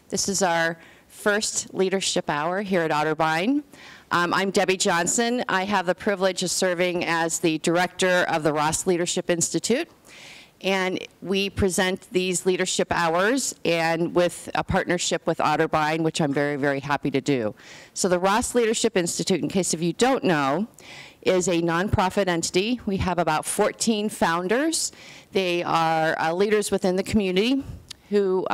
This is our first leadership hour here at Otterbein. I'm Debbie Johnson. I have the privilege of serving as the director of the Ross Leadership Institute. And we present these leadership hours and with a partnership with Otterbein, which I'm very, very happy to do. So the Ross Leadership Institute, in case if you don't know, is a nonprofit entity. We have about 14 founders. They are leaders within the community who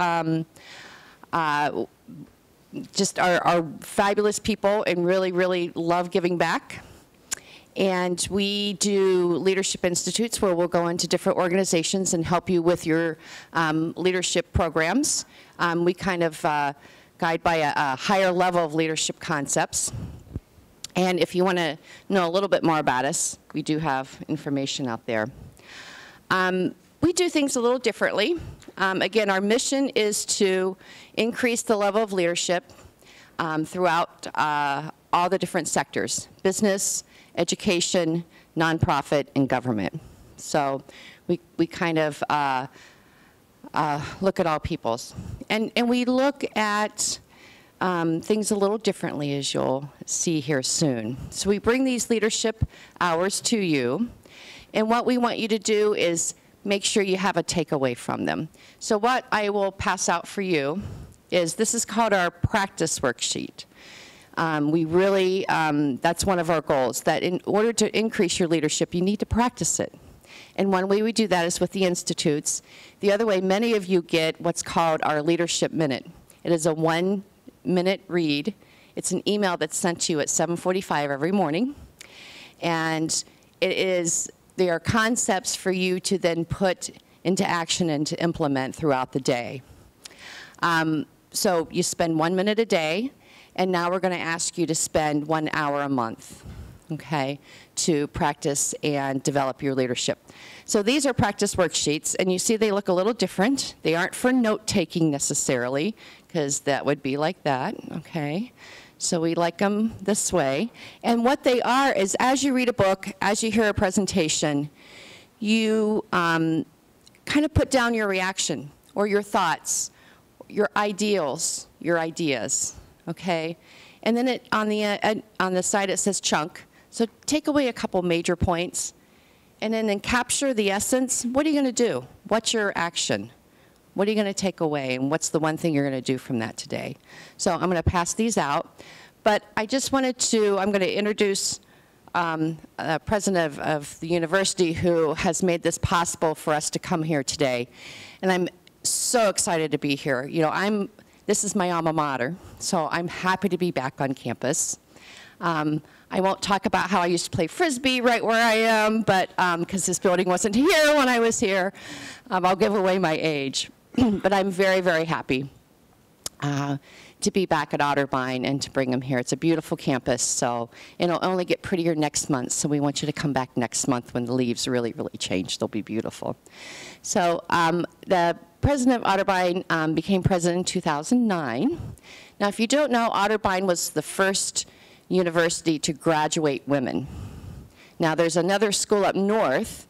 just are fabulous people and really, really love giving back. And we do leadership institutes where we'll go into different organizations and help you with your leadership programs. We kind of guide by a higher level of leadership concepts. And if you want to know a little bit more about us, we do have information out there. We do things a little differently. Again, our mission is to increase the level of leadership throughout all the different sectors: business, education, nonprofit, and government. So we kind of look at all peoples. And we look at things a little differently, as you'll see here soon. So we bring these leadership hours to you, and what we want you to do is make sure you have a takeaway from them. So what I will pass out for you is, this is called our practice worksheet. We really, that's one of our goals, that in order to increase your leadership, you need to practice it. And one way we do that is with the institutes. The other way, many of you get what's called our leadership minute. It is a 1-minute read. It's an email that's sent to you at 7:45 every morning. And they are concepts for you to then put into action and to implement throughout the day. So you spend 1 minute a day. And now we're going to ask you to spend 1 hour a month, okay, to practice and develop your leadership. So these are practice worksheets, and you see they look a little different. They aren't for note-taking necessarily, because that would be like that, okay? So we like them this way. And what they are is, as you read a book, as you hear a presentation, you kind of put down your reaction or your thoughts, your ideals, your ideas. Okay, and then on the side it says chunk. So take away a couple major points, and then capture the essence. What are you going to do? What's your action? What are you going to take away, and what's the one thing you're going to do from that today? So I'm going to pass these out, but I just wanted to, I'm going to introduce the president of the university who has made this possible for us to come here today, and I'm so excited to be here. You know, this is my alma mater, so I'm happy to be back on campus. I won't talk about how I used to play Frisbee right where I am, but because this building wasn't here when I was here, I'll give away my age. But I'm very, very happy to be back at Otterbein and to bring them here. It's a beautiful campus, so it'll only get prettier next month, so we want you to come back next month when the leaves really, really change. They'll be beautiful. So the president of Otterbein became president in 2009. Now, if you don't know, Otterbein was the first university to graduate women. Now, there's another school up north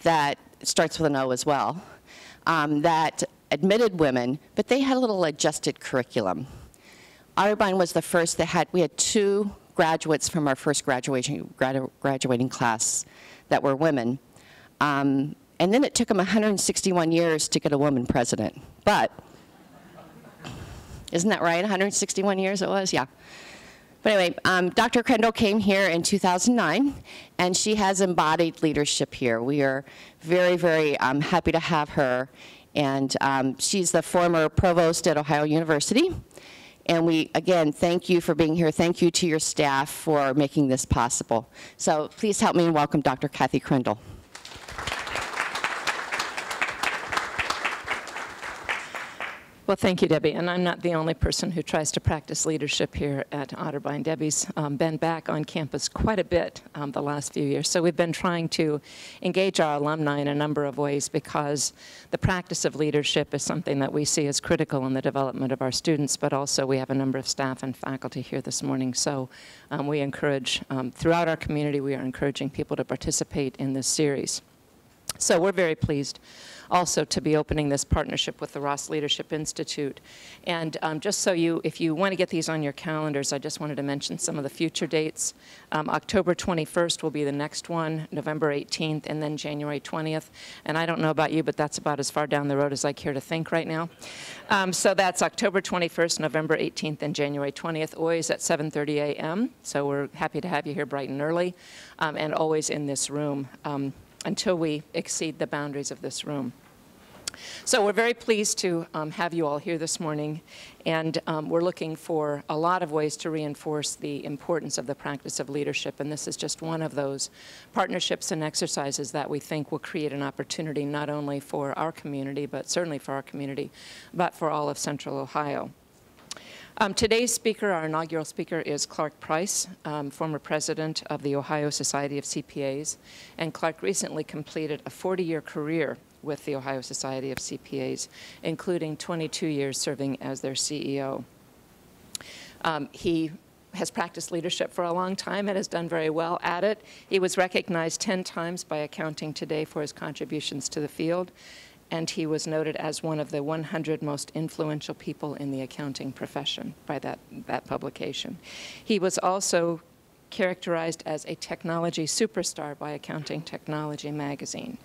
that starts with an O as well, that admitted women, but they had a little adjusted curriculum. Otterbein was the first that we had 2 graduates from our first graduating class that were women. And then it took them 161 years to get a woman president. But, isn't that right? 161 years it was? Yeah. But anyway, Dr. Crendall came here in 2009, and she has embodied leadership here. We are very, very happy to have her. And she's the former provost at Ohio University. And we, again, thank you for being here. Thank you to your staff for making this possible. So please help me in welcome Dr. Kathy Crendall. Well, thank you, Debbie. And I'm not the only person who tries to practice leadership here at Otterbein. Debbie's been back on campus quite a bit the last few years. So we've been trying to engage our alumni in a number of ways, because the practice of leadership is something that we see as critical in the development of our students, but also we have a number of staff and faculty here this morning. So we encourage, throughout our community, we are encouraging people to participate in this series. So we're very pleased also to be opening this partnership with the Ross Leadership Institute. And just so if you want to get these on your calendars, I just wanted to mention some of the future dates. October 21st will be the next one, November 18th, and then January 20th. And I don't know about you, but that's about as far down the road as I care to think right now. So that's October 21st, November 18th, and January 20th, always at 7:30 a.m. So we're happy to have you here bright and early, and always in this room until we exceed the boundaries of this room. So we're very pleased to have you all here this morning, and we're looking for a lot of ways to reinforce the importance of the practice of leadership, and this is just one of those partnerships and exercises that we think will create an opportunity not only for our community, but certainly for our community, but for all of Central Ohio. Today's speaker, our inaugural speaker, is Clarke Price, former president of the Ohio Society of CPAs. And Clarke recently completed a 40-year career with the Ohio Society of CPAs, including 22 years serving as their CEO. He has practiced leadership for a long time and has done very well at it. He was recognized 10 times by Accounting Today for his contributions to the field, and he was noted as one of the 100 most influential people in the accounting profession by that publication. He was also characterized as a technology superstar by Accounting Technology magazine.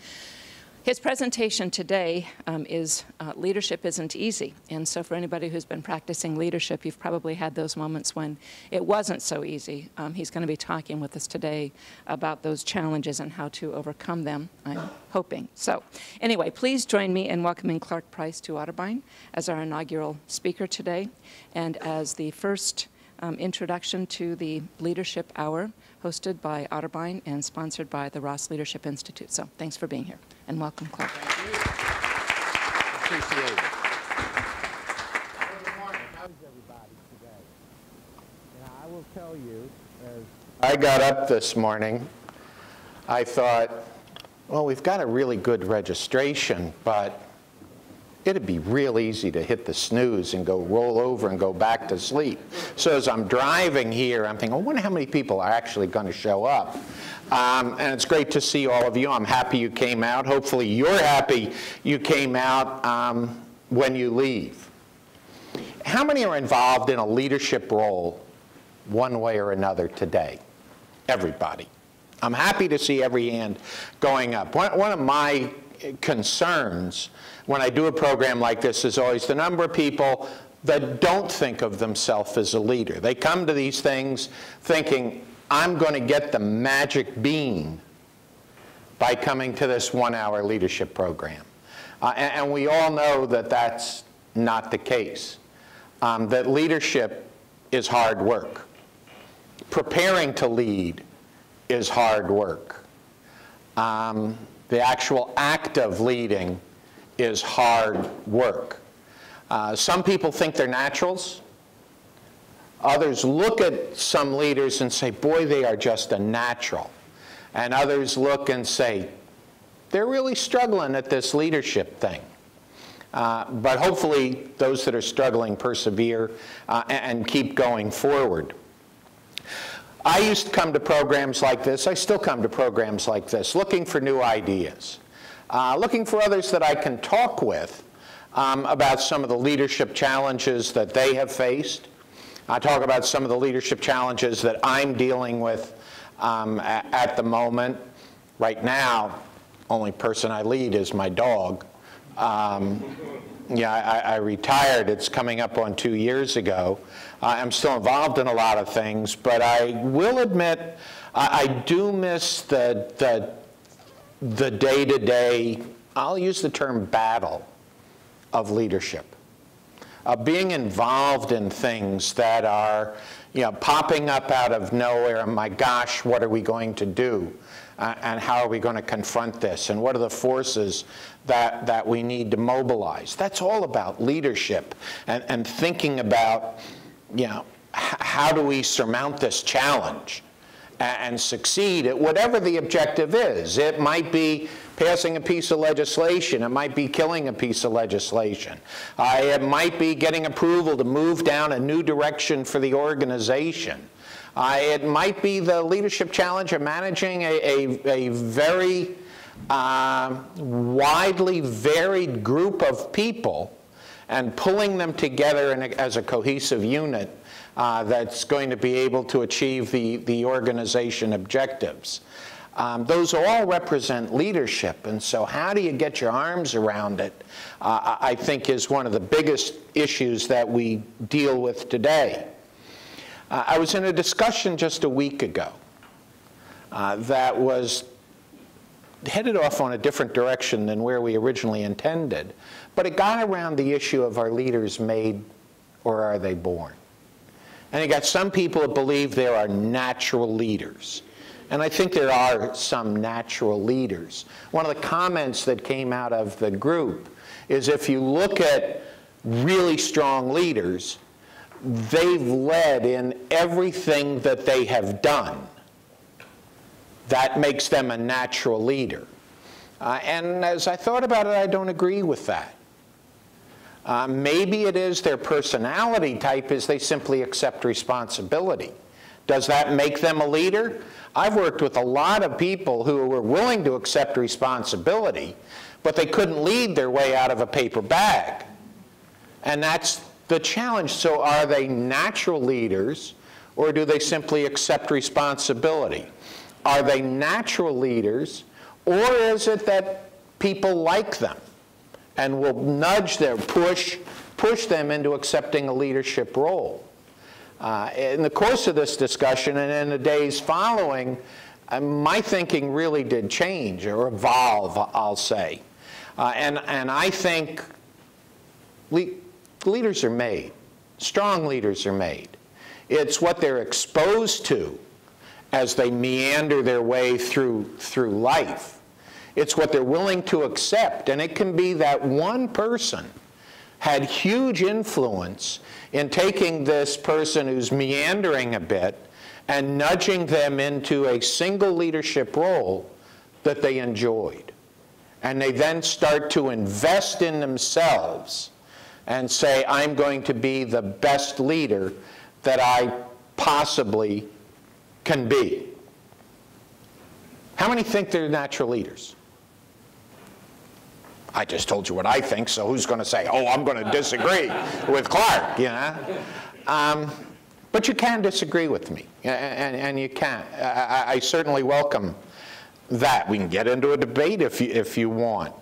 His presentation today is leadership isn't easy. And so for anybody who's been practicing leadership, you've probably had those moments when it wasn't so easy. He's going to be talking with us today about those challenges and how to overcome them, I'm hoping. So anyway, please join me in welcoming Clarke Price to Otterbein as our inaugural speaker today, and as the first introduction to the Leadership Hour, hosted by Otterbein and sponsored by the Ross Leadership Institute. So thanks for being here, and welcome, Clarke. Thank you. Appreciate it. Well, good morning. How's everybody today? Now, I will tell you, as I got up this morning, I thought, well, we've got a really good registration, but it'd be real easy to hit the snooze and go roll over and go back to sleep. So as I'm driving here, I'm thinking, I wonder how many people are actually going to show up. And it's great to see all of you. I'm happy you came out. Hopefully you're happy you came out when you leave. How many are involved in a leadership role one way or another today? Everybody. I'm happy to see every hand going up. One of my concerns when I do a program like this is always the number of people that don't think of themselves as a leader. They come to these things thinking, I'm going to get the magic bean by coming to this one-hour leadership program. And we all know that that's not the case. That leadership is hard work. Preparing to lead is hard work. The actual act of leading is hard work. Some people think they're naturals. Others look at some leaders and say, boy, they are just a natural. And others look and say, they're really struggling at this leadership thing. But hopefully those that are struggling persevere and keep going forward. I used to come to programs like this. I still come to programs like this, looking for new ideas, looking for others that I can talk with about some of the leadership challenges that they have faced. I talk about some of the leadership challenges that I'm dealing with at the moment. Right now, only person I lead is my dog. Yeah, I retired. It's coming up on 2 years ago. I'm still involved in a lot of things, but I will admit I do miss the day-to-day, I'll use the term battle, of leadership. Being involved in things that are, popping up out of nowhere. My gosh, what are we going to do? And how are we going to confront this? And what are the forces that we need to mobilize? That's all about leadership and thinking about, how do we surmount this challenge and succeed at whatever the objective is. It might be passing a piece of legislation. It might be killing a piece of legislation. It might be getting approval to move down a new direction for the organization. It might be the leadership challenge of managing a very widely varied group of people and pulling them together as a cohesive unit that's going to be able to achieve the organization objectives. Those all represent leadership, and so how do you get your arms around it, I think is one of the biggest issues that we deal with today. I was in a discussion just a week ago that was headed off on a different direction than where we originally intended, but it got around the issue of, are leaders made or are they born? And you got some people that believe there are natural leaders. And I think there are some natural leaders. One of the comments that came out of the group is, if you look at really strong leaders, they've led in everything that they have done. That makes them a natural leader. And as I thought about it, I don't agree with that. Maybe it is their personality type is they simply accept responsibility. Does that make them a leader? I've worked with a lot of people who were willing to accept responsibility, but they couldn't lead their way out of a paper bag. And that's the challenge. So are they natural leaders, or do they simply accept responsibility? Are they natural leaders, or is it that people like them and will nudge them, push them into accepting a leadership role? In the course of this discussion and in the days following, my thinking really did change, or evolve, I'll say. And I think leaders are made. Strong leaders are made. It's what they're exposed to as they meander their way through life. It's what they're willing to accept. And it can be that one person had huge influence in taking this person who's meandering a bit and nudging them into a single leadership role that they enjoyed. And they then start to invest in themselves and say, I'm going to be the best leader that I possibly can be. How many think they're natural leaders? I just told you what I think, so who's going to say, oh, I'm going to disagree with Clarke, you know? But you can disagree with me, and you can. I certainly welcome that. We can get into a debate if you want.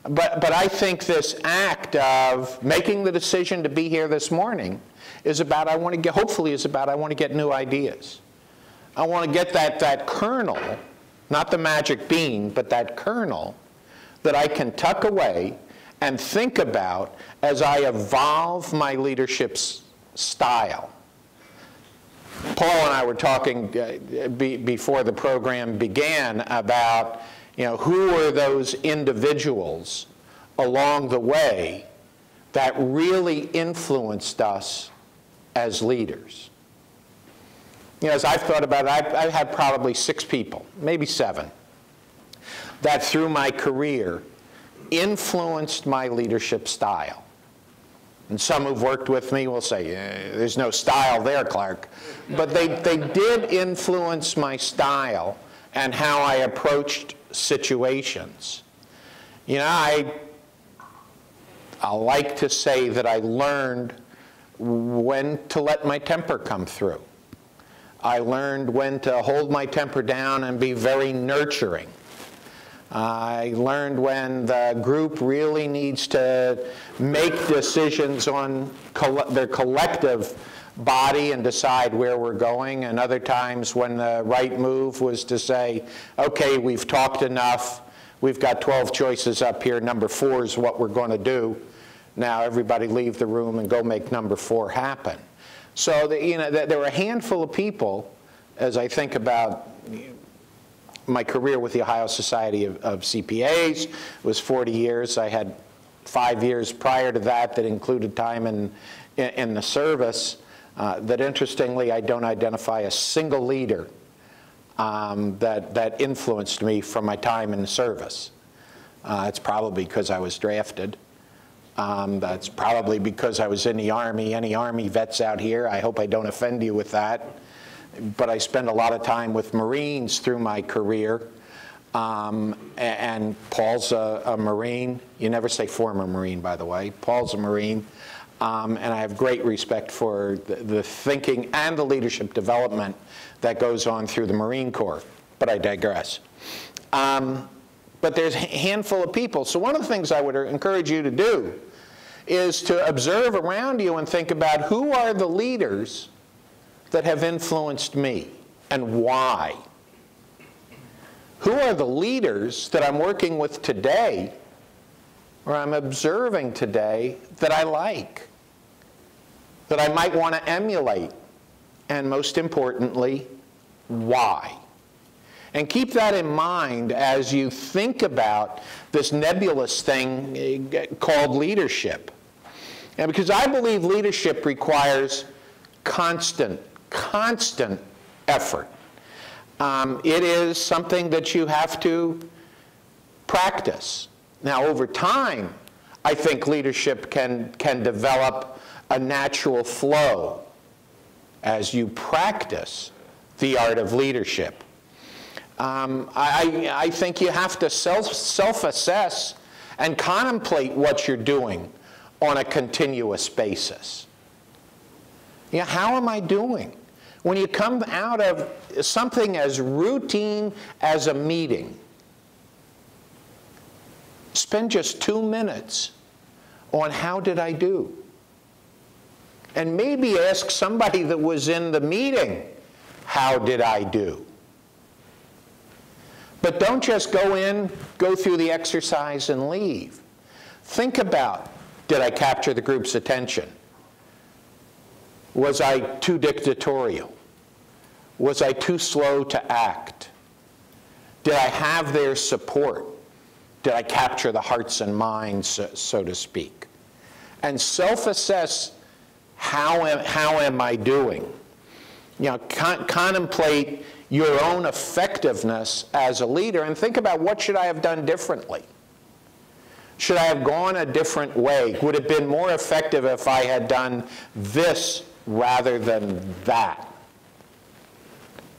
But I think this act of making the decision to be here this morning is about, hopefully is about, I want to get new ideas. I want to get that kernel, not the magic bean, but that kernel that I can tuck away and think about as I evolve my leadership style. Paul and I were talking before the program began about, who are those individuals along the way that really influenced us as leaders. As I've thought about it, I've had probably 6 people, maybe 7, that through my career influenced my leadership style. And some who've worked with me will say, there's no style there, Clarke. But they did influence my style and how I approached situations. I like to say that I learned when to let my temper come through. I learned when to hold my temper down and be very nurturing. I learned when the group really needs to make decisions on their collective body and decide where we're going, and other times when the right move was to say, okay, we've talked enough, we've got 12 choices up here, number 4 is what we're going to do. Now everybody leave the room and go make number 4 happen. So there were a handful of people, as I think about my career with the Ohio Society of CPAs. It was 40 years. I had 5 years prior to that included time in the service. That interestingly, I don't identify a single leader that influenced me from my time in the service. It's probably because I was drafted. That's probably because I was in the Army. Any Army vets out here, I hope I don't offend you with that. But I spent a lot of time with Marines through my career. And Paul's a Marine. You never say former Marine, by the way. Paul's a Marine. And I have great respect for the thinking and the leadership development that goes on through the Marine Corps. But I digress. But there's a handful of people. So one of the things I would encourage you to do is to observe around you and think about who are the leaders that have influenced me and why. Who are the leaders that I'm working with today or I'm observing today that I like, that I might want to emulate, and most importantly, why? And keep that in mind as you think about this nebulous thing called leadership. And because I believe leadership requires constant effort. It is something that you have to practice. Now, over time, I think leadership can develop a natural flow as you practice the art of leadership. I think you have to self-assess and contemplate what you're doing on a continuous basis. Yeah, how am I doing? When you come out of something as routine as a meeting, spend just 2 minutes on how did I do? And maybe ask somebody that was in the meeting, how did I do? But don't just go in, go through the exercise and leave. Think about, did I capture the group's attention? Was I too dictatorial? Was I too slow to act? Did I have their support? Did I capture the hearts and minds, so to speak? And self-assess, how am I doing? You know, contemplate your own effectiveness as a leader and think about what should I have done differently? Should I have gone a different way? Would it have been more effective if I had done this rather than that?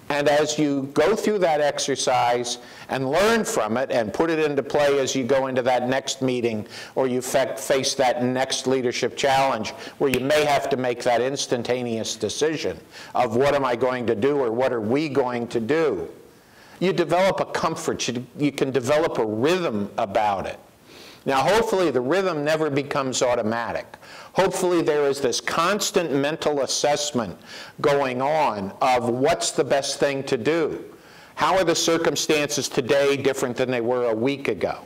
And as you go through that exercise and learn from it and put it into play as you go into that next meeting or you face that next leadership challenge where you may have to make that instantaneous decision of what am I going to do or what are we going to do, you develop a comfort. You can develop a rhythm about it. Now, hopefully the rhythm never becomes automatic. Hopefully there is this constant mental assessment going on of what's the best thing to do. How are the circumstances today different than they were a week ago?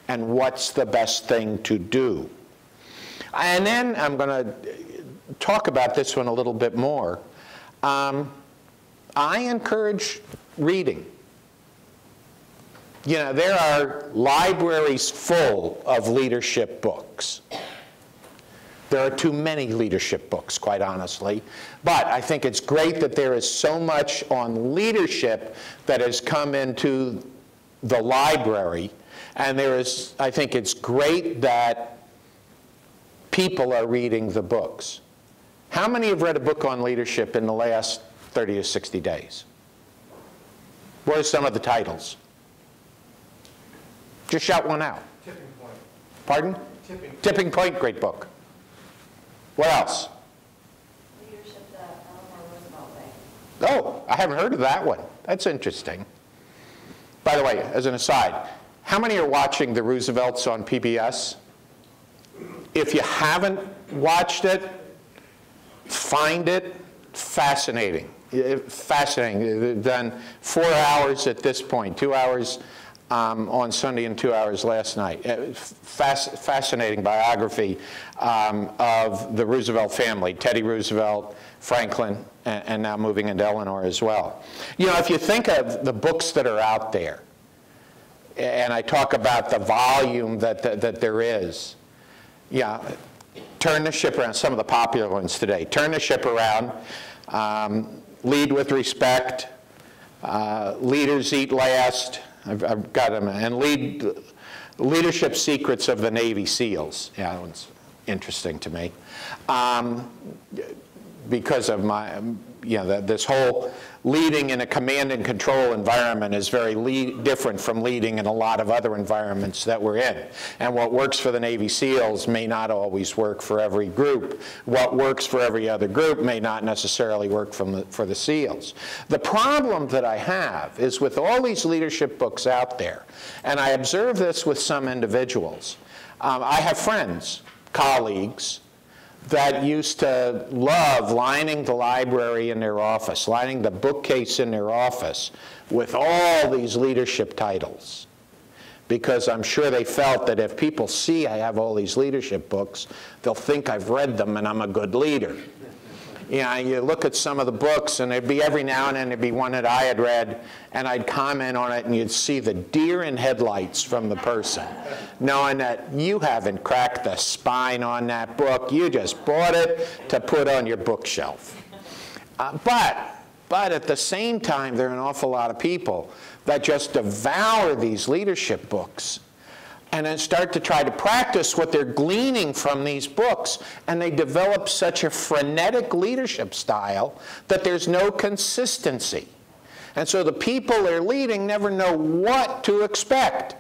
And what's the best thing to do? And then I'm going to talk about this one a little bit more. I encourage reading. You know, there are libraries full of leadership books. There are too many leadership books, quite honestly. But I think it's great that there is so much on leadership that has come into the library. And I think it's great that people are reading the books. How many have read a book on leadership in the last 30 to 60 days? What are some of the titles? Just shout one out. Tipping Point. Pardon? Tipping Point, great book. What else? Leadership the Eleanor Roosevelt Way. Oh, I haven't heard of that one. That's interesting. By the way, as an aside, how many are watching the Roosevelts on PBS? If you haven't watched it, find it fascinating. Fascinating. They've done 4 hours at this point, 2 hours on Sunday and 2 hours last night. Fascinating biography of the Roosevelt family, Teddy Roosevelt, Franklin, and now moving into Eleanor as well. You know, if you think of the books that are out there, and I talk about the volume that there is, yeah, turn the ship around, some of the popular ones today. Turn the ship around, Lead with Respect, Leaders Eat Last, I've got them, and Leadership Secrets of the Navy SEALs. Yeah, that one's interesting to me. Because of my, this whole leading in a command and control environment is very different from leading in a lot of other environments that we're in. And what works for the Navy SEALs may not always work for every group. What works for every other group may not necessarily work for the SEALs. The problem that I have is with all these leadership books out there, and I observe this with some individuals. I have friends, colleagues, that used to love lining the library in their office, lining the bookcase in their office with all these leadership titles. Because I'm sure they felt that if people see I have all these leadership books, they'll think I've read them and I'm a good leader. You look at some of the books, and there'd be every now and then there'd be one that I had read, and I'd comment on it, and you'd see the deer in headlights from the person, knowing that you haven't cracked the spine on that book. You just bought it to put on your bookshelf. But at the same time, there are an awful lot of people that just devour these leadership books and then start to try to practice what they're gleaning from these books, and they develop such a frenetic leadership style that there's no consistency. And so the people they're leading never know what to expect.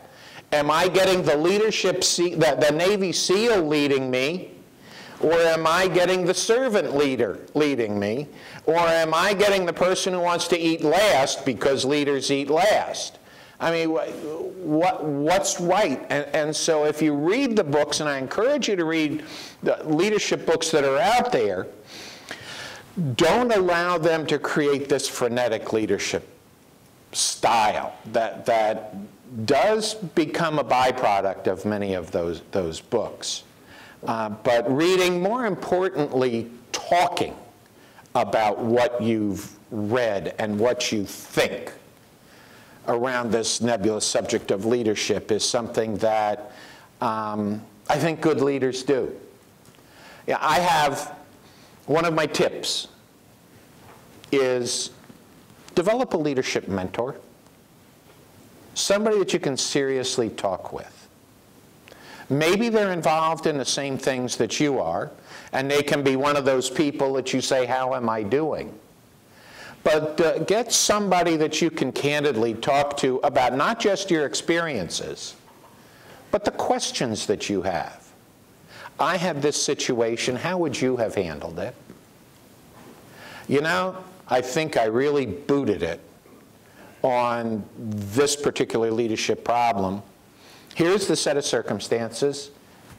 Am I getting the leadership, the Navy SEAL leading me? Or am I getting the servant leader leading me? Or am I getting the person who wants to eat last because leaders eat last? I mean, what's right? And so if you read the books, and I encourage you to read the leadership books that are out there, don't allow them to create this frenetic leadership style that does become a byproduct of many of those books. But reading, more importantly, talking about what you've read and what you think around this nebulous subject of leadership is something that I think good leaders do. Yeah, I have, one of my tips is develop a leadership mentor, somebody that you can seriously talk with. Maybe they're involved in the same things that you are, and they can be one of those people that you say, how am I doing? But get somebody that you can candidly talk to about not just your experiences, but the questions that you have. I had this situation, how would you have handled it? You know, I think I really booted it on this particular leadership problem. Here's the set of circumstances.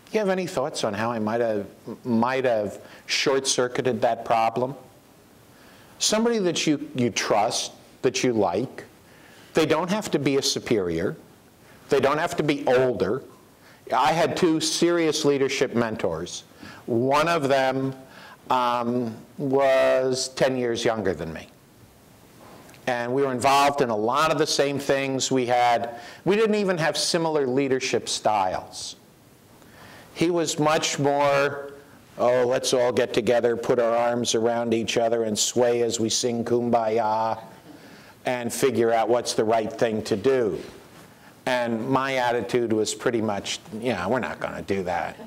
Do you have any thoughts on how I might have short-circuited that problem? Somebody that you trust, that you like. They don't have to be a superior. They don't have to be older. I had two serious leadership mentors. One of them was 10 years younger than me. And we were involved in a lot of the same things. We didn't even have similar leadership styles. He was much more, oh, let's all get together, put our arms around each other and sway as we sing Kumbaya and figure out what's the right thing to do. And my attitude was pretty much, yeah, we're not going to do that.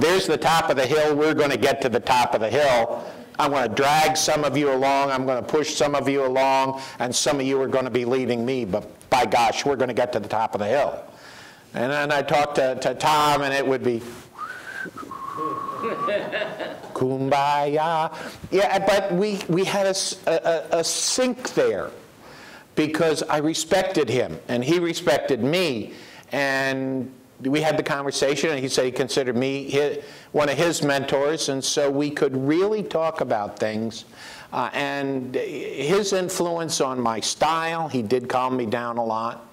There's the top of the hill. We're going to get to the top of the hill. I'm going to drag some of you along. I'm going to push some of you along. And some of you are going to be leading me. But by gosh, we're going to get to the top of the hill. And then I talked to Tom, and it would be Kumbaya. Yeah, but we had a sync there because I respected him, and he respected me. And we had the conversation, and he said he considered me one of his mentors, and so we could really talk about things. And his influence on my style, he did calm me down a lot.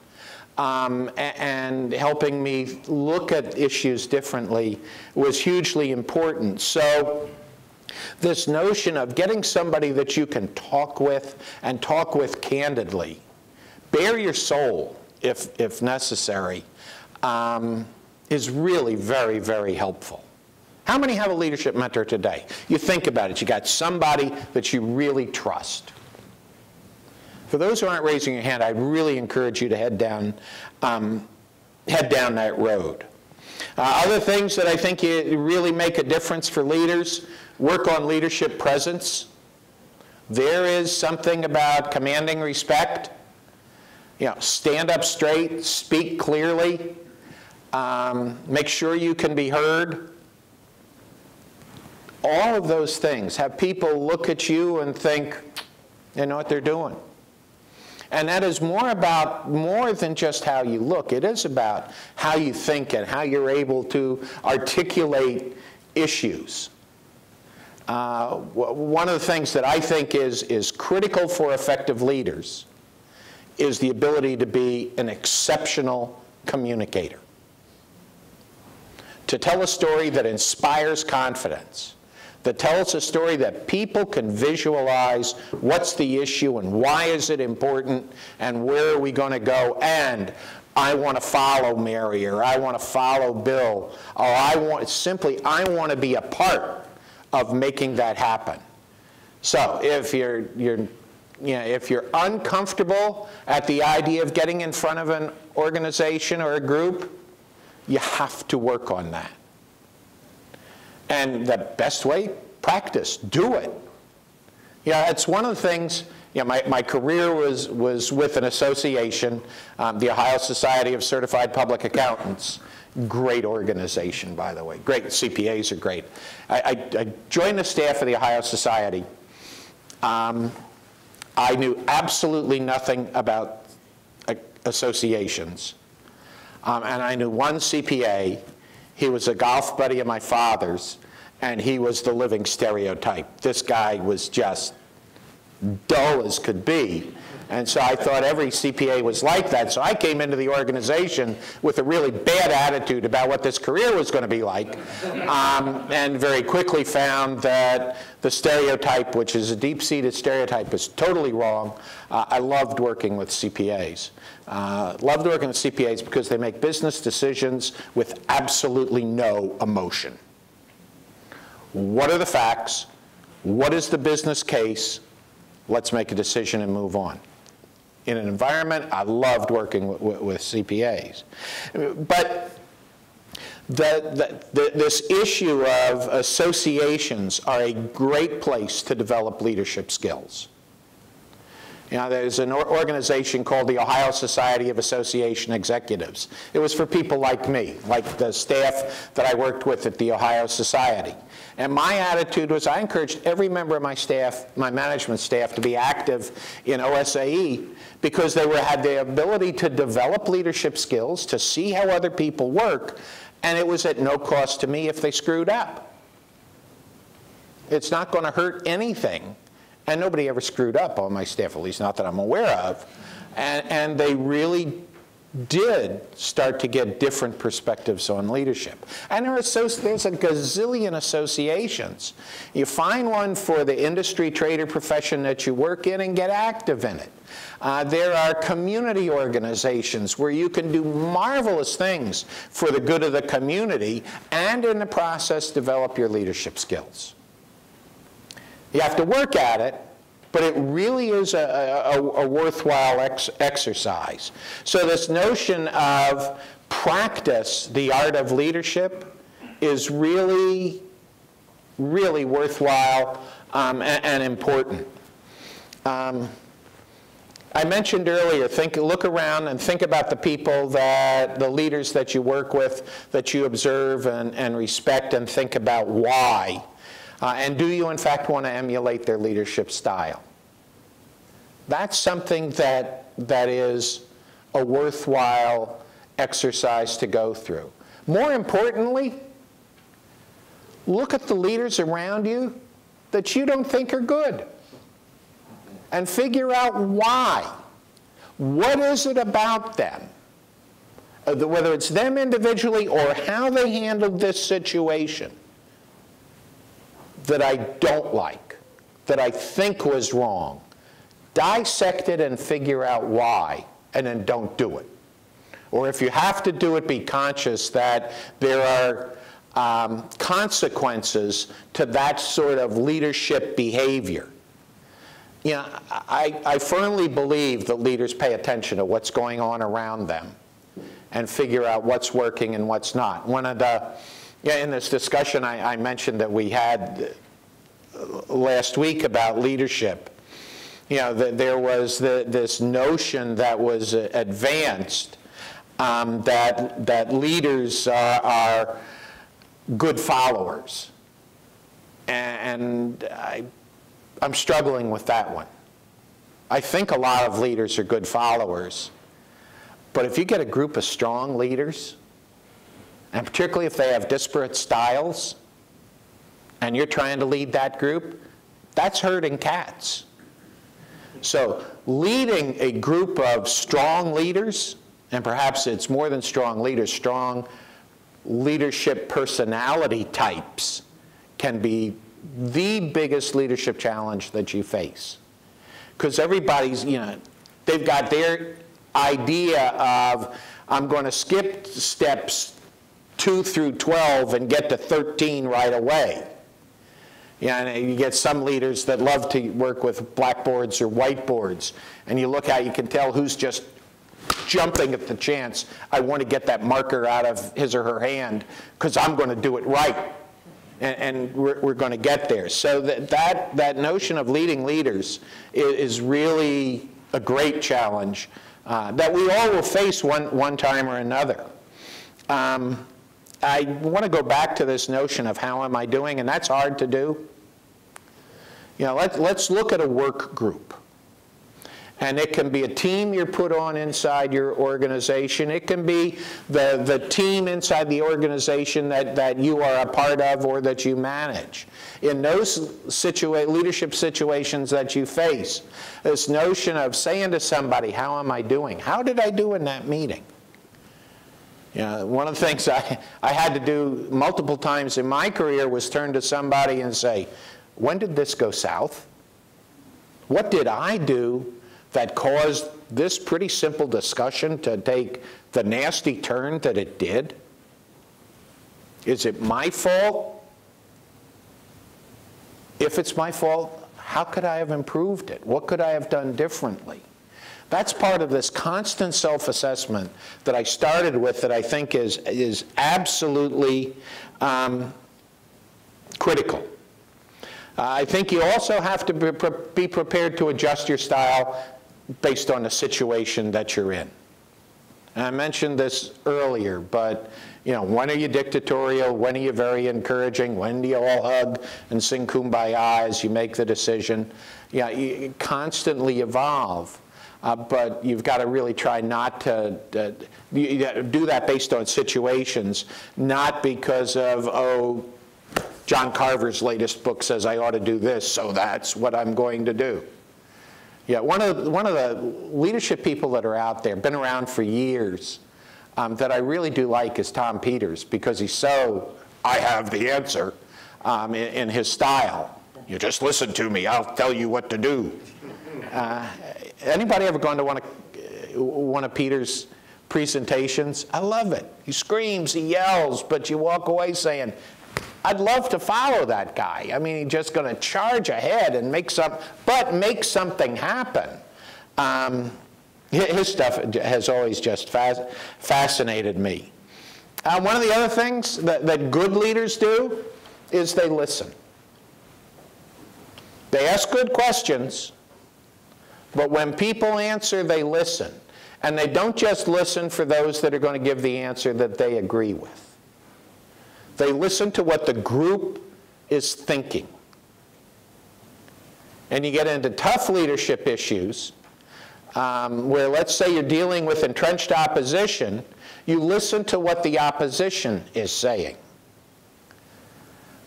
And helping me look at issues differently was hugely important. So this notion of getting somebody that you can talk with and talk with candidly, bare your soul if necessary, is really very, very helpful. How many have a leadership mentor today? You think about it. You got somebody that you really trust. For those who aren't raising your hand, I really encourage you to head down that road. Other things that I think really make a difference for leaders, work on leadership presence. There is something about commanding respect. Stand up straight, speak clearly, make sure you can be heard. All of those things have people look at you and think, they know what they're doing. And that is more than just how you look. It is about how you think and how you're able to articulate issues. One of the things that I think is critical for effective leaders is the ability to be an exceptional communicator. To tell a story that inspires confidence, that tells a story that people can visualize what's the issue and why is it important and where are we going to go, and I want to follow Mary, or I want to follow Bill, or I want to be a part of making that happen. So if if you're uncomfortable at the idea of getting in front of an organization or a group, you have to work on that. And the best way, practice, do it. It's one of the things, my career was with an association, the Ohio Society of Certified Public Accountants. Great organization, by the way. Great, CPAs are great. I joined the staff of the Ohio Society. I knew absolutely nothing about associations. And I knew one CPA. He was a golf buddy of my father's, and he was the living stereotype. This guy was just dull as could be. And so I thought every CPA was like that. So I came into the organization with a really bad attitude about what this career was going to be like, and very quickly found that the stereotype, which is a deep-seated stereotype, is totally wrong. I loved working with CPAs. Loved working with CPAs because they make business decisions with absolutely no emotion. What are the facts? What is the business case? Let's make a decision and move on. In an environment, I loved working with CPAs. But this issue of associations are a great place to develop leadership skills. There's an organization called the Ohio Society of Association Executives. It was for people like me, like the staff that I worked with at the Ohio Society. And my attitude was I encouraged every member of my staff, my management staff, to be active in OSAE because they had the ability to develop leadership skills, to see how other people work, and it was at no cost to me if they screwed up. It's not going to hurt anything. And nobody ever screwed up on my staff, at least not that I'm aware of. And they really did start to get different perspectives on leadership. And there's a gazillion associations. You find one for the industry, trade, or profession that you work in and get active in it. There are community organizations where you can do marvelous things for the good of the community and in the process develop your leadership skills. You have to work at it, but it really is a worthwhile exercise. So this notion of practice, the art of leadership, is really, really worthwhile and important. I mentioned earlier, look around and think about the people the leaders that you work with, that you observe and respect, and think about why. And do you, in fact, want to emulate their leadership style? That's something that is a worthwhile exercise to go through. More importantly, look at the leaders around you that you don't think are good and figure out why. What is it about them, whether it's them individually or how they handled this situation, that I don't like, that I think was wrong? Dissect it and figure out why, and then don't do it. Or if you have to do it, be conscious that there are consequences to that sort of leadership behavior. I firmly believe that leaders pay attention to what's going on around them and figure out what's working and what's not. One of the in this discussion I mentioned that we had last week about leadership, there was this notion that was advanced that leaders are good followers. And I'm struggling with that one. I think a lot of leaders are good followers, but if you get a group of strong leaders, and particularly if they have disparate styles, and you're trying to lead that group, that's herding cats. So leading a group of strong leaders, and perhaps it's more than strong leaders, strong leadership personality types, can be the biggest leadership challenge that you face. Because everybody's, they've got their idea of, I'm going to skip steps 2 through 12 and get to 13 right away. And you get some leaders that love to work with blackboards or whiteboards, and you look out, you can tell who's just jumping at the chance, I want to get that marker out of his or her hand because I'm going to do it right. And we're going to get there. So that notion of leading leaders is really a great challenge that we all will face one time or another. I want to go back to this notion of how am I doing, and that's hard to do. Let's look at a work group. And it can be a team you're put on inside your organization. It can be the team inside the organization that you are a part of or that you manage. In those leadership situations that you face, this notion of saying to somebody, how am I doing? How did I do in that meeting? One of the things I had to do multiple times in my career was turn to somebody and say, when did this go south? What did I do that caused this pretty simple discussion to take the nasty turn that it did? Is it my fault? If it's my fault, how could I have improved it? What could I have done differently? That's part of this constant self-assessment that I started with that I think is absolutely critical. I think you also have to be prepared to adjust your style based on the situation that you're in. And I mentioned this earlier, but when are you dictatorial? When are you very encouraging? When do you all hug and sing Kumbaya as you make the decision? You constantly evolve, but you've got to really try not to do that based on situations, not because of, John Carver's latest book says I ought to do this, so that's what I'm going to do. One of the leadership people that are out there, been around for years, that I really do like is Tom Peters, because he's so, I have the answer, in his style. You just listen to me, I'll tell you what to do. Anybody ever gone to one of Peters' presentations? I love it. He screams, he yells, but you walk away saying, I'd love to follow that guy. I mean, he's just going to charge ahead and make something happen. His stuff has always just fascinated me. One of the other things that good leaders do is they listen. They ask good questions, but when people answer, they listen. And they don't just listen for those that are going to give the answer that they agree with. They listen to what the group is thinking. And you get into tough leadership issues where, let's say you're dealing with entrenched opposition, you listen to what the opposition is saying.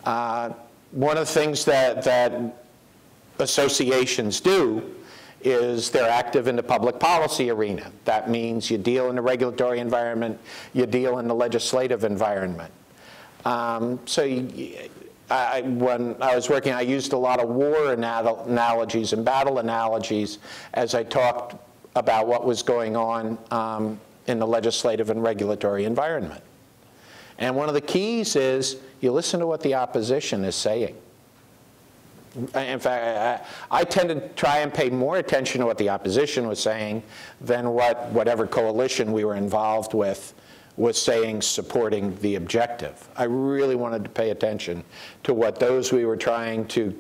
One of the things that associations do is they're active in the public policy arena. That means you deal in the regulatory environment, you deal in the legislative environment. When I was working, I used a lot of war analogies and battle analogies as I talked about what was going on in the legislative and regulatory environment. And one of the keys is you listen to what the opposition is saying. In fact, I tend to try and pay more attention to what the opposition was saying than whatever coalition we were involved with was saying, supporting the objective. I really wanted to pay attention to what those we were trying to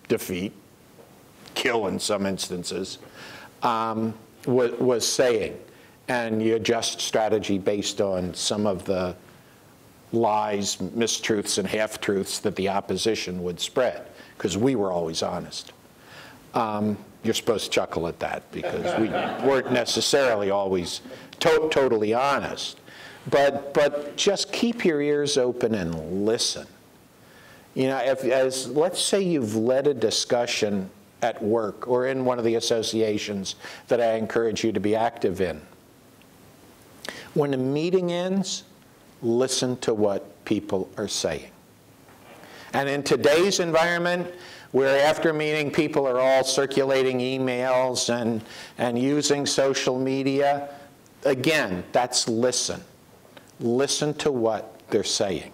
defeat kill in some instances, was saying. And you adjust strategy based on some of the lies, mistruths, and half-truths that the opposition would spread, because we were always honest. You're supposed to chuckle at that, because we weren't necessarily always totally honest. But just keep your ears open and listen. You know, let's say you've led a discussion at work or in one of the associations that I encourage you to be active in. When the meeting ends, listen to what people are saying. And in today's environment, where after a meeting people are all circulating emails and using social media, again, that's listen. Listen to what they're saying.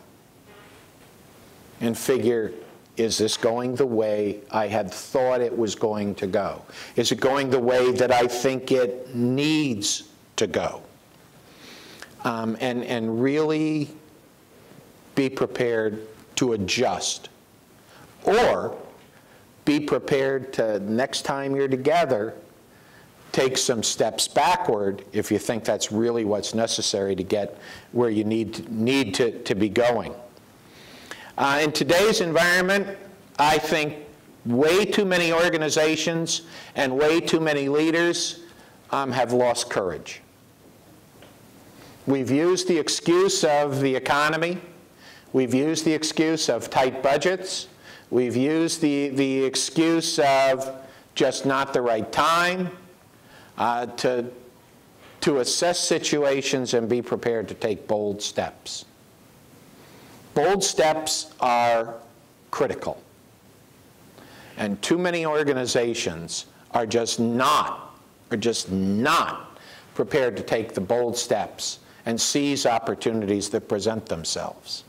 And figure, is this going the way I had thought it was going to go? Is it going the way that I think it needs to go? And really be prepared to adjust. Or be prepared to, next time you're together, take some steps backward if you think that's really what's necessary to get where you need to be going. In today's environment, I think way too many organizations and way too many leaders have lost courage. We've used the excuse of the economy. We've used the excuse of tight budgets. We've used the excuse of just not the right time to assess situations and be prepared to take bold steps. Bold steps are critical. And too many organizations are just not prepared to take the bold steps and seize opportunities that present themselves.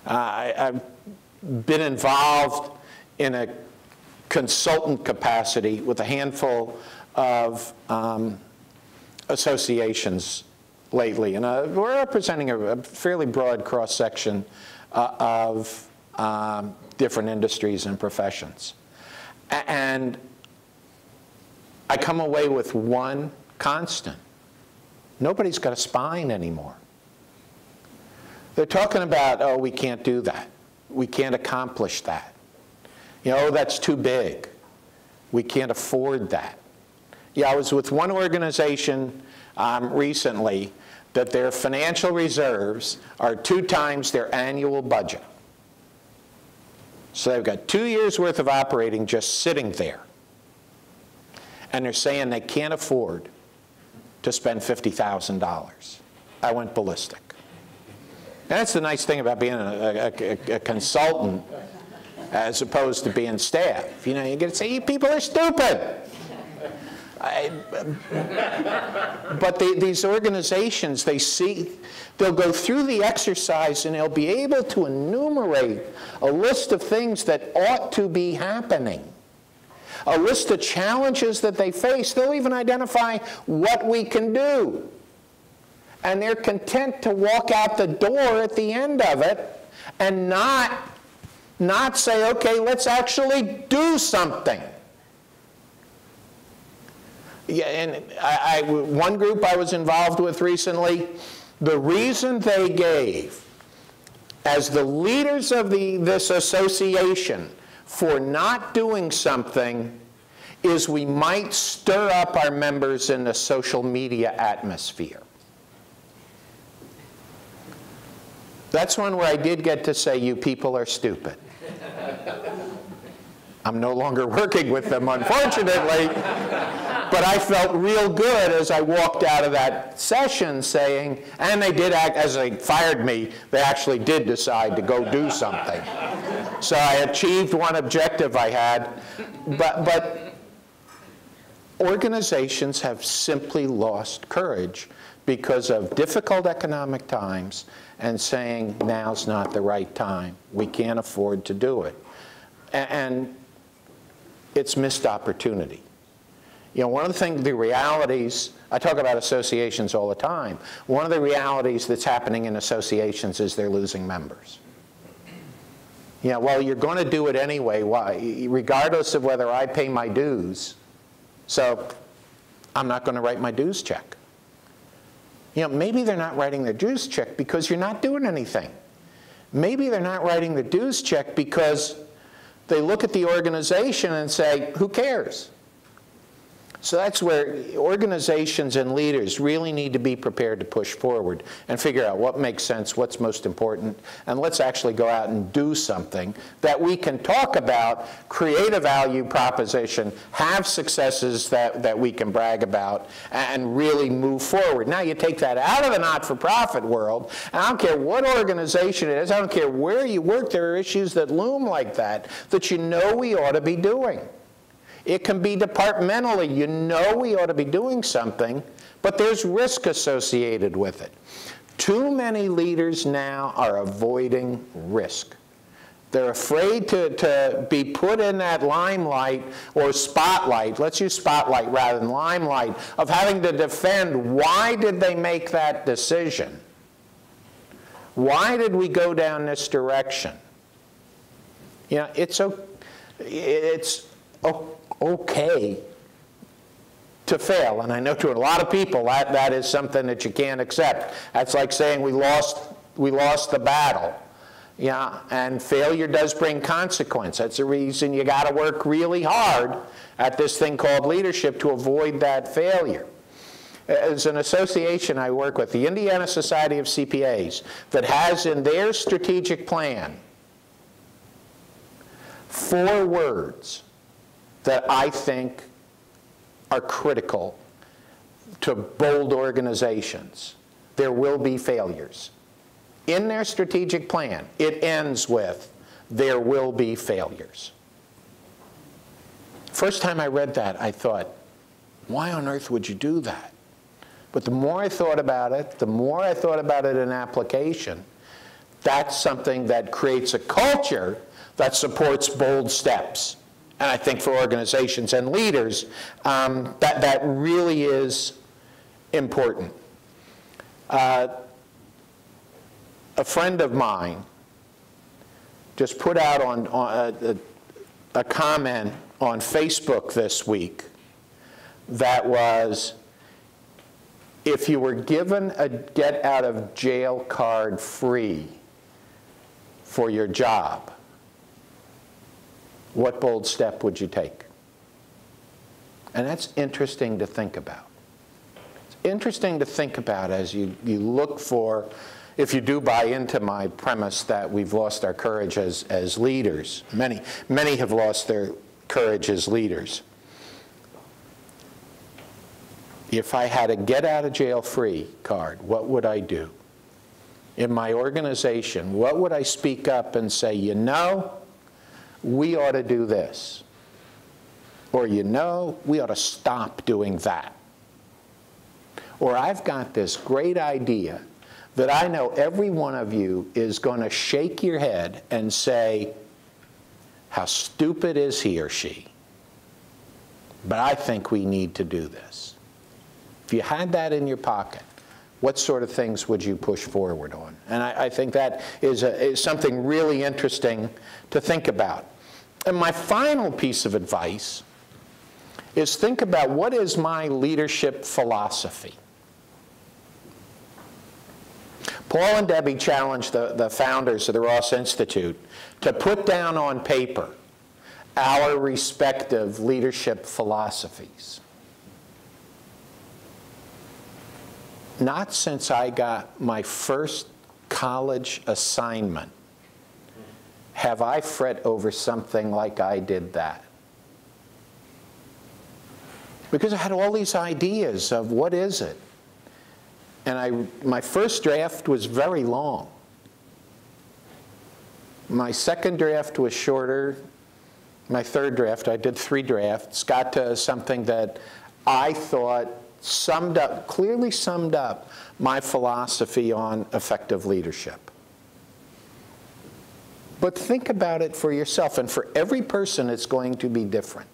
I've been involved in a consultant capacity with a handful of associations lately, and we're representing a fairly broad cross-section of different industries and professions. And I come away with one constant. Nobody's got a spine anymore. They're talking about, oh, we can't do that. We can't accomplish that. You know, that's too big. We can't afford that. Yeah, I was with one organization recently that their financial reserves are 2 times their annual budget. So they've got 2 years' worth of operating just sitting there. And they're saying they can't afford to spend $50,000. I went ballistic. And that's the nice thing about being a consultant as opposed to being staff. You know, you get to say, you people are stupid. But these organizations, they'll go through the exercise and they'll be able to enumerate a list of things that ought to be happening, a list of challenges that they face. They'll even identify what we can do. And they're content to walk out the door at the end of it and not say, okay, let's actually do something. Yeah, and one group I was involved with recently, the reason they gave as the leaders of this association for not doing something is we might stir up our members in the social media atmosphere. That's one where I did get to say, you people are stupid. I'm no longer working with them, unfortunately, but I felt real good as I walked out of that session saying, and they did act, as they fired me, they actually did decide to go do something. So I achieved one objective I had, but organizations have simply lost courage because of difficult economic times and saying, now's not the right time. We can't afford to do it. And it's missed opportunity. You know, one of the realities, I talk about associations all the time, one of the realities that's happening in associations is they're losing members. Yeah, well, you're going to do it anyway, regardless of whether I pay my dues. So I'm not going to write my dues check. You know, maybe they're not writing their dues check because you're not doing anything. Maybe they're not writing the dues check because they look at the organization and say, who cares? So that's where organizations and leaders really need to be prepared to push forward and figure out what makes sense, what's most important, and let's actually go out and do something that we can talk about, create a value proposition, have successes that we can brag about, and really move forward. Now you take that out of the not-for-profit world, and I don't care what organization it is, I don't care where you work, there are issues that loom like that you know we ought to be doing. It can be departmentally. You know we ought to be doing something, but there's risk associated with it. Too many leaders now are avoiding risk. They're afraid to be put in that limelight or spotlight, let's use spotlight rather than limelight, of having to defend why did they make that decision? Why did we go down this direction? You know, it's okay to fail, and I know to a lot of people that is something that you can't accept. That's like saying we lost the battle. Yeah, and failure does bring consequence. That's the reason you got to work really hard at this thing called leadership to avoid that failure. As an association I work with, the Indiana Society of CPAs, that has in their strategic plan 4 words that I think are critical to bold organizations. There will be failures. In their strategic plan, it ends with, there will be failures. First time I read that, I thought, why on earth would you do that? But the more I thought about it, the more I thought about it in application, that's something that creates a culture that supports bold steps. And I think for organizations and leaders, that really is important. A friend of mine just put out on a comment on Facebook this week that was, if you were given a get-out-of-jail card free for your job, what bold step would you take? And that's interesting to think about. It's interesting to think about as you look for, if you do buy into my premise that we've lost our courage as leaders. Many have lost their courage as leaders. If I had a get-out-of-jail-free card, what would I do? In my organization, what would I speak up and say, you know, we ought to do this. Or, you know, we ought to stop doing that. Or, I've got this great idea that I know every one of you is going to shake your head and say, how stupid is he or she? But I think we need to do this. If you had that in your pocket, what sort of things would you push forward on? And I think that is something really interesting to think about. And my final piece of advice is think about, what is my leadership philosophy? Paul and Debbie challenged the founders of the Ross Institute to put down on paper our respective leadership philosophies. Not since I got my first college assignment have I fret over something like I did that. Because I had all these ideas of what is it? And my first draft was very long. My second draft was shorter. My third draft, I did 3 drafts, got to something that I thought clearly summed up my philosophy on effective leadership. But think about it for yourself, and for every person it's going to be different.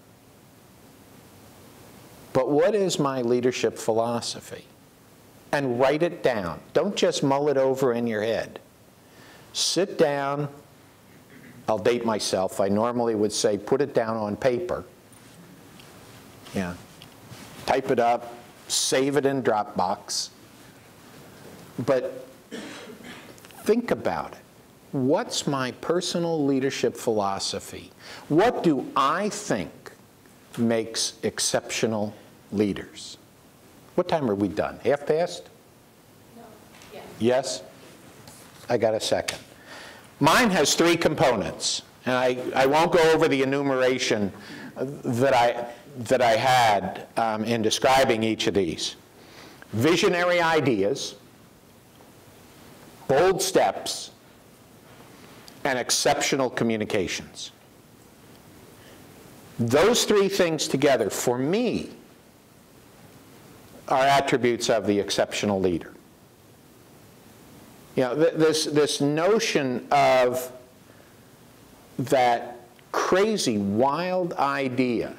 But what is my leadership philosophy? And write it down. Don't just mull it over in your head. Sit down I'll date myself. I normally would say put it down on paper. Yeah. Type it up, save it in Dropbox. But think about it. What's my personal leadership philosophy? What do I think makes exceptional leaders? What time are we done? Half past? No. Yes. Yes? I got a second. Mine has 3 components, and I won't go over the enumeration that I had in describing each of these. Visionary ideas, bold steps, and exceptional communications. Those 3 things together, for me, are attributes of the exceptional leader. You know, this notion of that crazy, wild idea.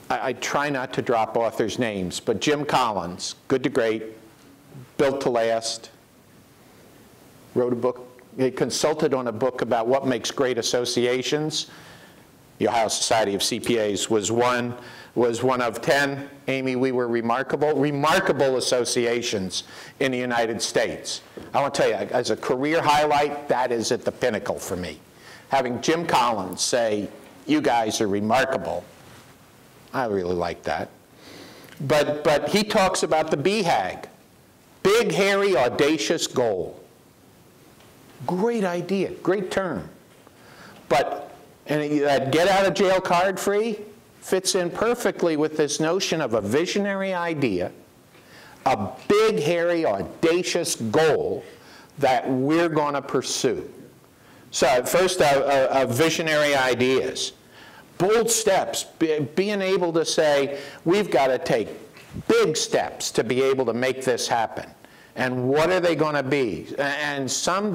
I try not to drop authors' names, but Jim Collins, Good to Great, Built to Last, wrote a book, he consulted on a book about what makes great associations. The Ohio Society of CPAs was one of 10. Amy, we were remarkable associations in the United States. I want to tell you, as a career highlight, that is at the pinnacle for me. Having Jim Collins say, you guys are remarkable, I really like that. But he talks about the BHAG, big, hairy, audacious goal. Great idea, great term. And that get out of jail card free fits in perfectly with this notion of a visionary idea, a big, hairy, audacious goal that we're going to pursue. So first, visionary ideas. Bold steps, being able to say, we've got to take big steps to be able to make this happen. And what are they going to be? And some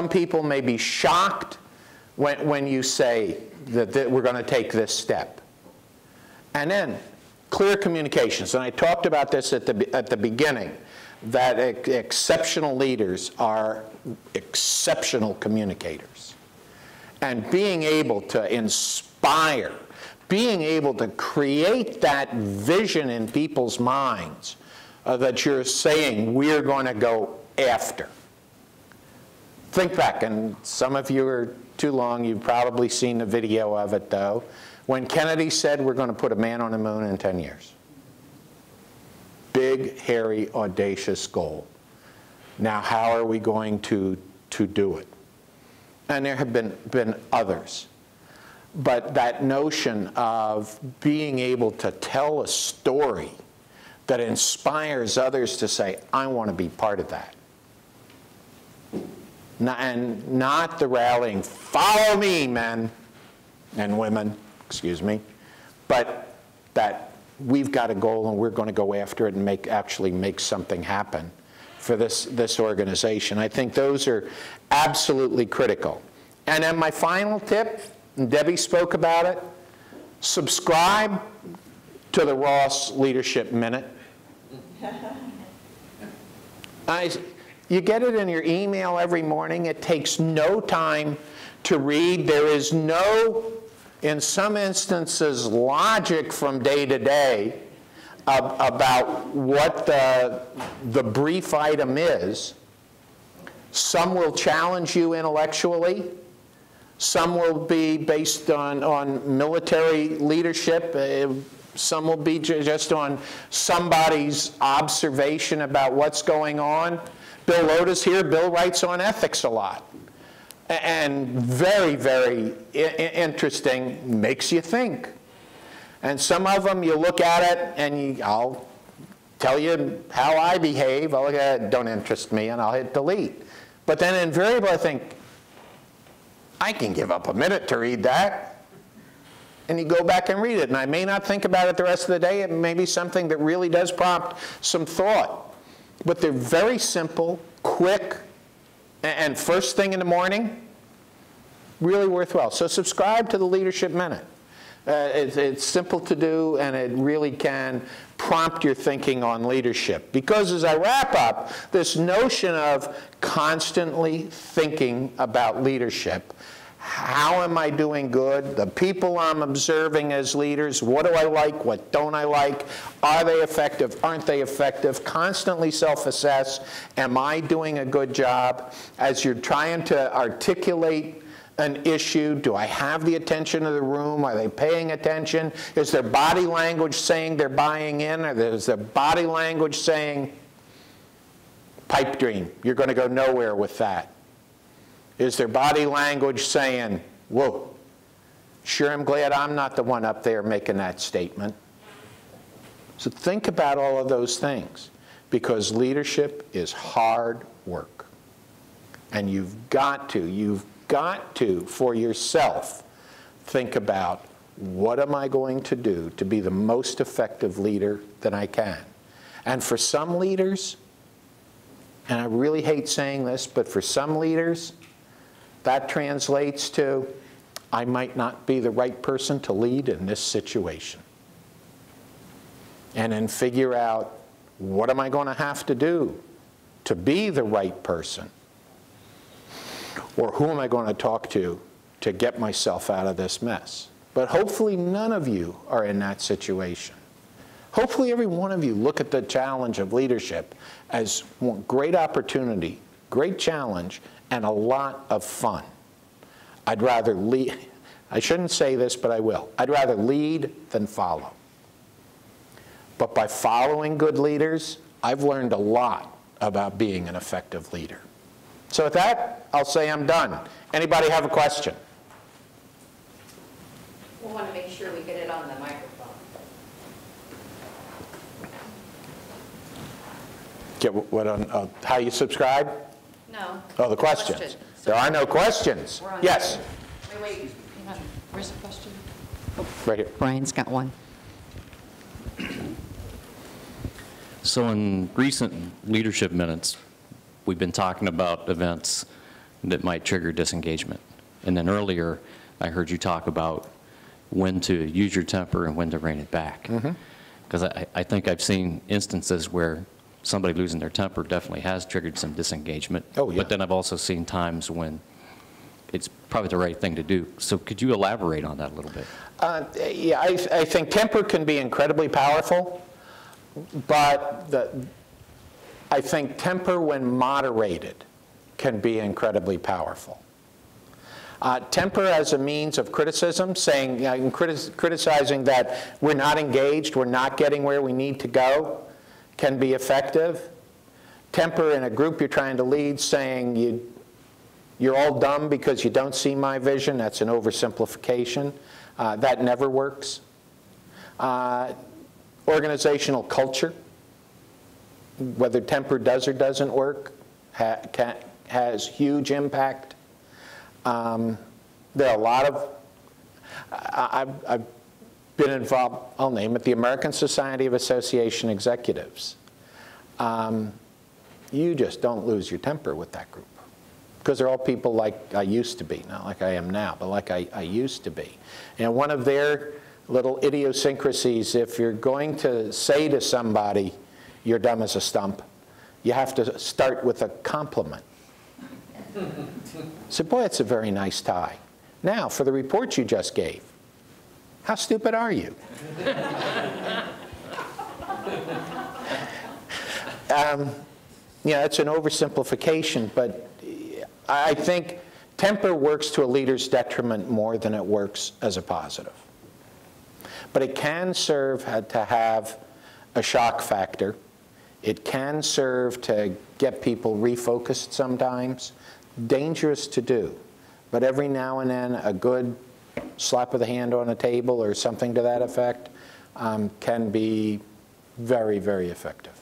people may be shocked when you say that we're going to take this step. And then clear communications. And I talked about this at the beginning, that exceptional leaders are exceptional communicators. And being able to inspire, being able to create that vision in people's minds that you're saying we're going to go after. Think back, and some of you are too long, you've probably seen the video of it though, when Kennedy said we're going to put a man on the moon in 10 years. Big, hairy, audacious goal. Now how are we going to do it? And there have been others. But that notion of being able to tell a story that inspires others to say, I want to be part of that. And not the rallying, follow me, men and women, excuse me, but that we've got a goal and we're going to go after it and actually make something happen for this organization. I think those are absolutely critical. And then my final tip, and Debbie spoke about it, subscribe to the Ross Leadership Minute. You get it in your email every morning. It takes no time to read. There is no, in some instances, logic from day to day about what the brief item is. Some will challenge you intellectually. Some will be based on military leadership. Some will be just on somebody's observation about what's going on. Bill Loda's here. Bill writes on ethics a lot. And very, very interesting, makes you think. And some of them, you look at it, and I'll tell you how I behave. I'll look at it, don't interest me, and I'll hit delete. But then invariably I think, I can give up a minute to read that. And you go back and read it. And I may not think about it the rest of the day. It may be something that really does prompt some thought. But they're very simple, quick, and first thing in the morning, really worthwhile. So subscribe to the Leadership Minute. It's simple to do, and it really can prompt your thinking on leadership. Because as I wrap up, this notion of constantly thinking about leadership, how am I doing good? The people I'm observing as leaders, what do I like? What don't I like? Are they effective? Aren't they effective? Constantly self-assess. Am I doing a good job? As you're trying to articulate an issue, do I have the attention of the room? Are they paying attention? Is their body language saying they're buying in? Or is their body language saying, pipe dream, you're going to go nowhere with that? Is their body language saying, whoa, sure I'm glad I'm not the one up there making that statement? So think about all of those things, because leadership is hard work. And you've got to, for yourself, think about, what am I going to do to be the most effective leader that I can? And for some leaders, and I really hate saying this, but for some leaders, that translates to, I might not be the right person to lead in this situation. And then figure out, what am I going to have to do to be the right person? Or who am I going to talk to get myself out of this mess? But hopefully none of you are in that situation. Hopefully every one of you look at the challenge of leadership as one great opportunity, great challenge, and a lot of fun. I'd rather lead, I shouldn't say this, but I will. I'd rather lead than follow. But by following good leaders, I've learned a lot about being an effective leader. So with that, I'll say I'm done. Anybody have a question? We'll want to make sure we get it on the microphone. Get what on how you subscribe? No. Oh, the questions. Question. There are no questions. Yes. Wait. Where's the question? Right here. Brian's got one. So in recent leadership minutes, we've been talking about events that might trigger disengagement. And then earlier, I heard you talk about when to use your temper and when to rein it back. Because I think I've seen instances where somebody losing their temper definitely has triggered some disengagement. Oh, yeah. But then I've also seen times when it's probably the right thing to do. So could you elaborate on that a little bit? Yeah, I think temper can be incredibly powerful, but I think temper, when moderated, can be incredibly powerful. Temper as a means of criticism, saying, criticizing that we're not engaged, we're not getting where we need to go, can be effective. Temper in a group you're trying to lead, saying you're all dumb because you don't see my vision, that's an oversimplification. That never works. Organizational culture, whether temper does or doesn't work, has huge impact. There are a lot of, I've been involved, I'll name it, the American Society of Association Executives. You just don't lose your temper with that group, because they're all people like I used to be, not like I am now, but like I used to be. And one of their little idiosyncrasies, if you're going to say to somebody, you're dumb as a stump, you have to start with a compliment. So, boy, it's a very nice tie. Now, for the report you just gave, how stupid are you? Yeah, it's an oversimplification, but I think temper works to a leader's detriment more than it works as a positive. But it can serve to have a shock factor. It can serve to get people refocused sometimes. Dangerous to do. But every now and then, a good slap of the hand on a table or something to that effect can be very, very effective.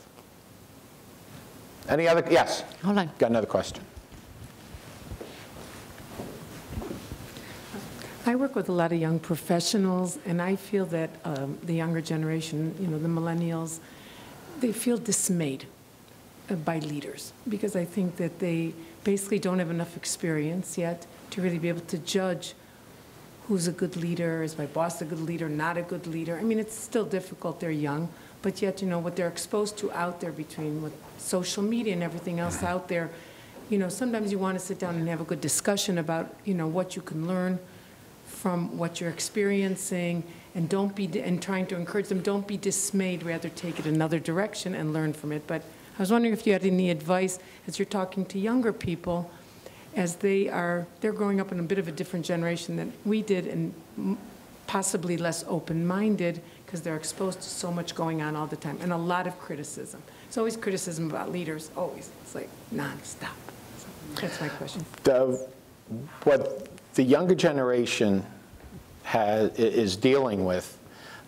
Any other? Yes? Hold on. Got another question. I work with a lot of young professionals, and I feel that the younger generation, the millennials, they feel dismayed by leaders, because I think that they basically don't have enough experience yet to really be able to judge who's a good leader, is my boss a good leader, not a good leader. I mean, it's still difficult, they're young, but yet, what they're exposed to out there between with social media and everything else out there, sometimes you want to sit down and have a good discussion about, what you can learn from what you're experiencing, and trying to encourage them, don't be dismayed, rather take it another direction and learn from it. But I was wondering if you had any advice as you're talking to younger people, as they're growing up in a bit of a different generation than we did, and possibly less open-minded, because they're exposed to so much going on all the time, and a lot of criticism. It's always criticism about leaders, always. It's like nonstop. So that's my question. What the younger generation is dealing with,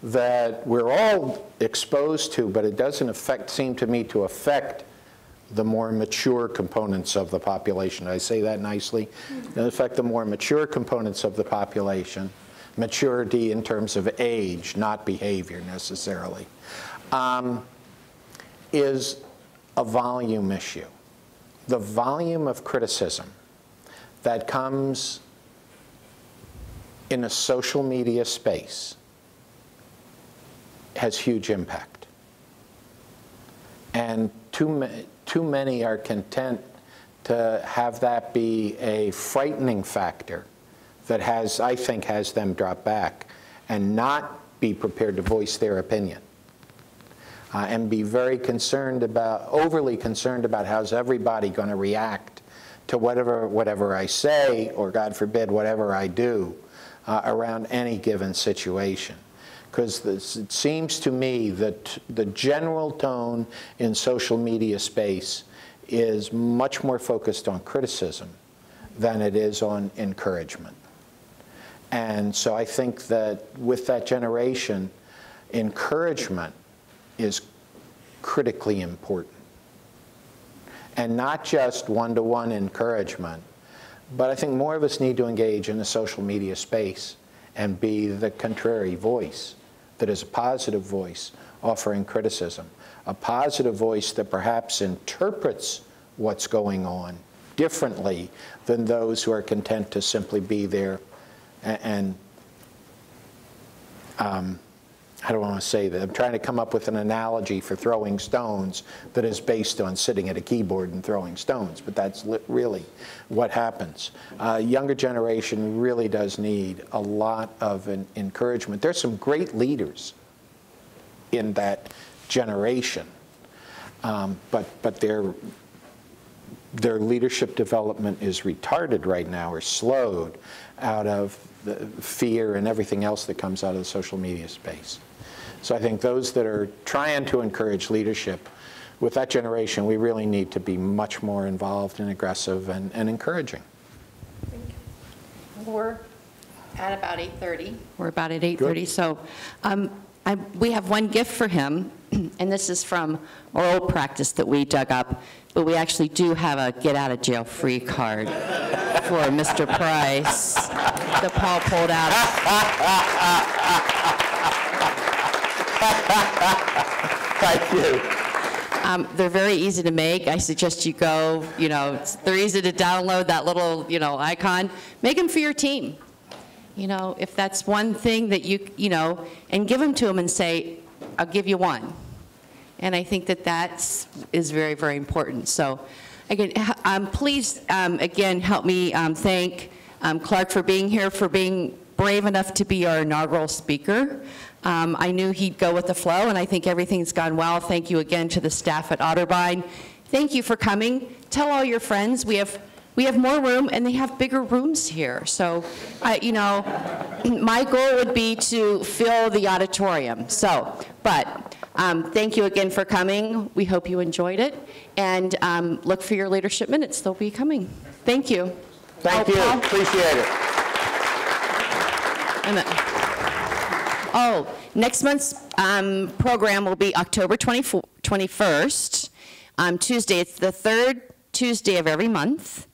that we're all exposed to, but it doesn't seem to me to affect the more mature components of the population. Did I say that nicely? It affect the more mature components of the population, maturity in terms of age, not behavior necessarily, is a volume issue. The volume of criticism that comes in a social media space has huge impact. And too many are content to have that be a frightening factor that I think has them drop back and not be prepared to voice their opinion. And be very overly concerned about how's everybody going to react to whatever I say, or God forbid, whatever I do around any given situation. Because it seems to me that the general tone in social media space is much more focused on criticism than it is on encouragement. And so I think that with that generation, encouragement is critically important. And not just one-to-one encouragement, but I think more of us need to engage in the social media space and be the contrary voice, that is a positive voice offering criticism, a positive voice that perhaps interprets what's going on differently than those who are content to simply be there and I don't want to say that. I'm trying to come up with an analogy for throwing stones that is based on sitting at a keyboard and throwing stones, but that's really what happens. Younger generation really does need a lot of encouragement. There's some great leaders in that generation, but their leadership development is retarded right now, or slowed out of the fear and everything else that comes out of the social media space. So I think those that are trying to encourage leadership, with that generation, we really need to be much more involved and aggressive and encouraging. Thank you. We're at about 8:30. We're about at 8:30. Good. So we have one gift for him, and this is from our old practice that we dug up, but we actually do have a get-out-of-jail-free card for Mr. Price that Paul pulled out. Thank you. They're very easy to make. I suggest you go, they're easy to download, that little, icon. Make them for your team. If that's one thing that and give them to them and say, I'll give you one. And I think that is very, very important. So again, please, again, help me thank Clarke for being here, for being brave enough to be our inaugural speaker. I knew he'd go with the flow, and I think everything's gone well. Thank you again to the staff at Otterbein. Thank you for coming. Tell all your friends. We have more room, and they have bigger rooms here. So, my goal would be to fill the auditorium. So, but thank you again for coming. We hope you enjoyed it, and look for your leadership minutes. They'll be coming. Thank you. Thank you. Paul? Appreciate it. Next month's program will be October 21st, Tuesday. It's the third Tuesday of every month,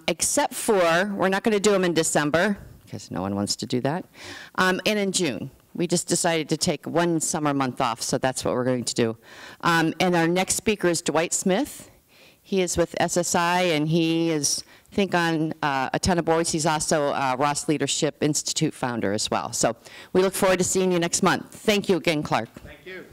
except for, we're not going to do them in December, because no one wants to do that, and in June. We just decided to take one summer month off, so that's what we're going to do. And our next speaker is Dwight Smith. He is with SSI, and he is think on a ton of boards. He's also Ross Leadership Institute founder as well. So we look forward to seeing you next month. Thank you again, Clarke. Thank you.